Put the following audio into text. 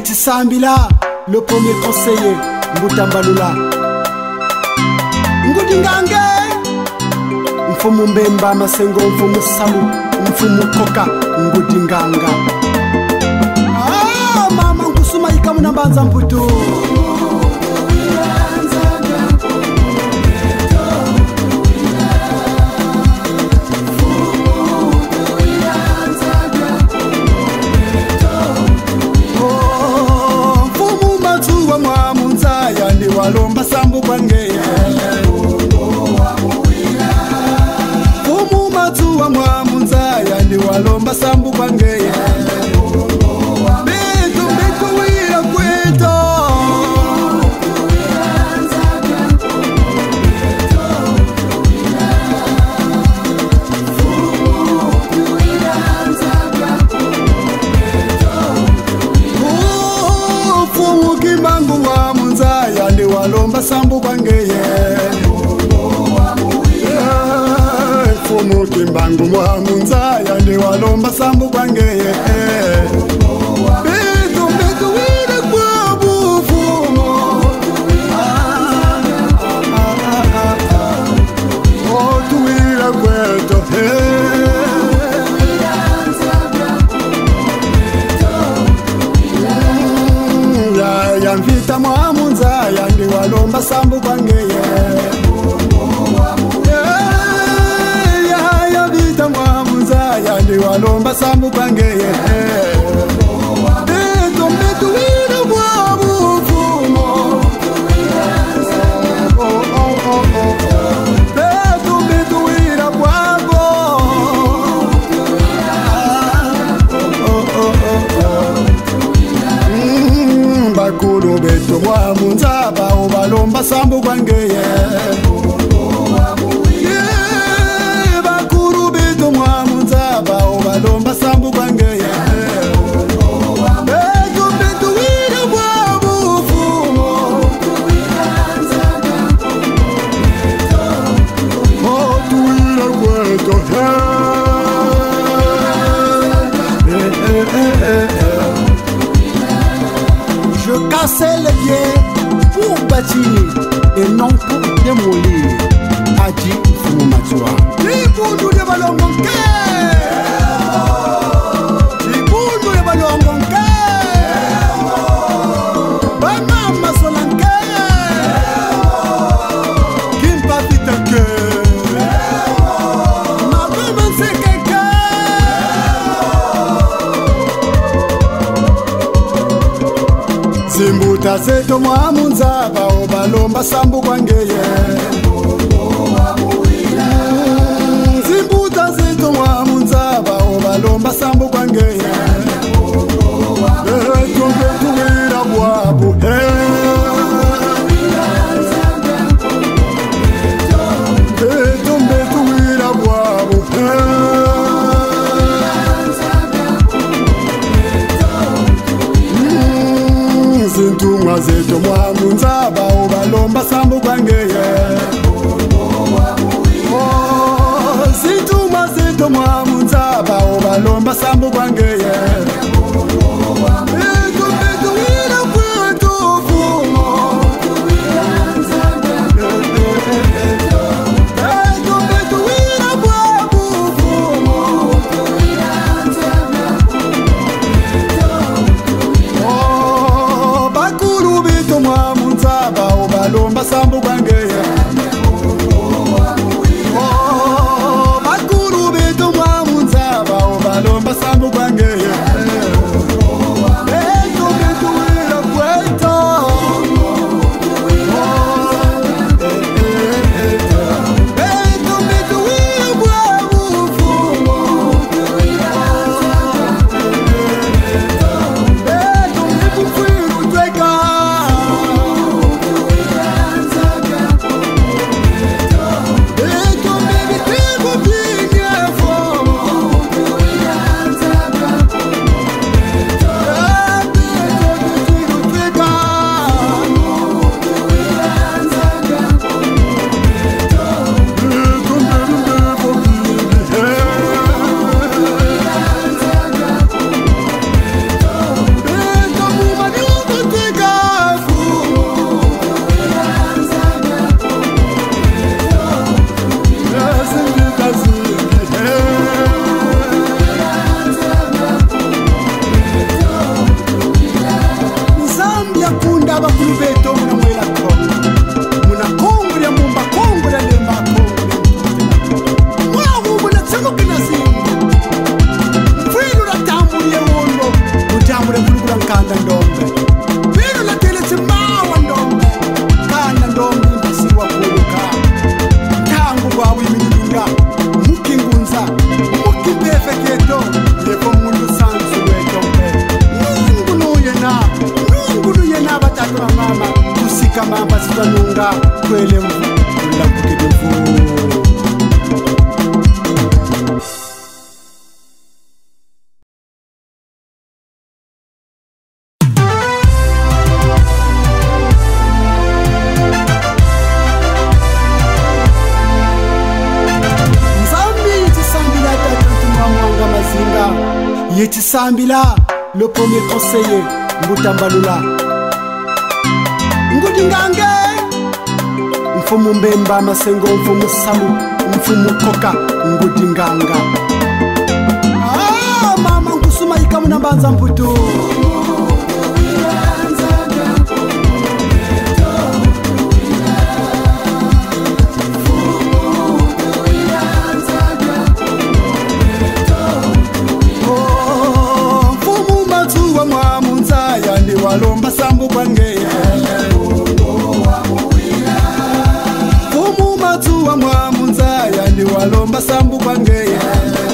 Petit Sambila, le premier conseiller, Mbutambalula. Ngudingange, Mfumu Mbemba Masengo, Mfumu Salu, Mfumu Koka, Ngudinganga. Ah, mama Ngusuma ikamuna banza mputu. Walomba sambu kwangeye Fumu matu wa mwamunzaya ndi walomba sambu kwangeye Bitu bitu wira kwito Fumu kimangu wa munzaya ndi walomba sambu kwangeye Fumu kimbangu wa munzaya ndi walomba sambu kwangeye Bitu bitu wile kwa bufumo Otu wile kweto Yamvita mwa munzaya ndi walomba sambu kwangeye Yamvita mwa munzaya ndi walomba sambu kwangeye Bitu bitu wile kwa bufumo Bitu bitu wile kwa bo Bakuru beto mwa munzaba ubalomba sambu kwangeye Bakuru beto mwa munzaba ubalomba sambu kwangeye Beto beto wira kwa bufumo Otu wira kweto Je cassais les pieds pour bâtir et non pour démolir. A dit Fumu Matua. Ibundu de Balongonke. Ibundu de Balongonke. Banama Solanke. Kimpa Pitake. Mabema Sekeke. Zimbuta zeto mwa munzaba ubalomba sambu kwangeye Zimbuta zeto mwa munzaba ubalomba sambu kwangeye Beto beto wira bwabu Beto beto wira bwabu Zintumwa zeto mwa munzaba ubalomba sambu kwangeye Zintumwa zeto mwa munzaba ubalomba sambu kwangeye Beto beto wira kwetu fumo Beto beto wira bwabu fumo Bakuru beto mwa munzaba ubalomba sambu kwangeye ndaba kulubeto muna mwela kongo muna kongo ya mumba kongo ya lemba kongo mwawu muna tsango kinazingu mfilu la tambu ya wondo mutamu ya kulugula nkanda ndombe filu la teletse mawa ndombe kanda ndombe mbasiwa kuluka tangu wawu iminunga mukingunza mukibefe keto lefo mundu sansu wetombe nungu yena batatu na mama kusika mamba sitanunga kwele mlambukidevu Yetisambila, le premier conseiller, Mbutambalula. Ngudingange, mfumu mbemba masengo, mfumu samu, mfumu koka, ngudinganga. Ah, mama nkusuma ikamu na banza mputu. Walomba sambu kwange Fumu matu wa mwamunza yani walomba sambu kwange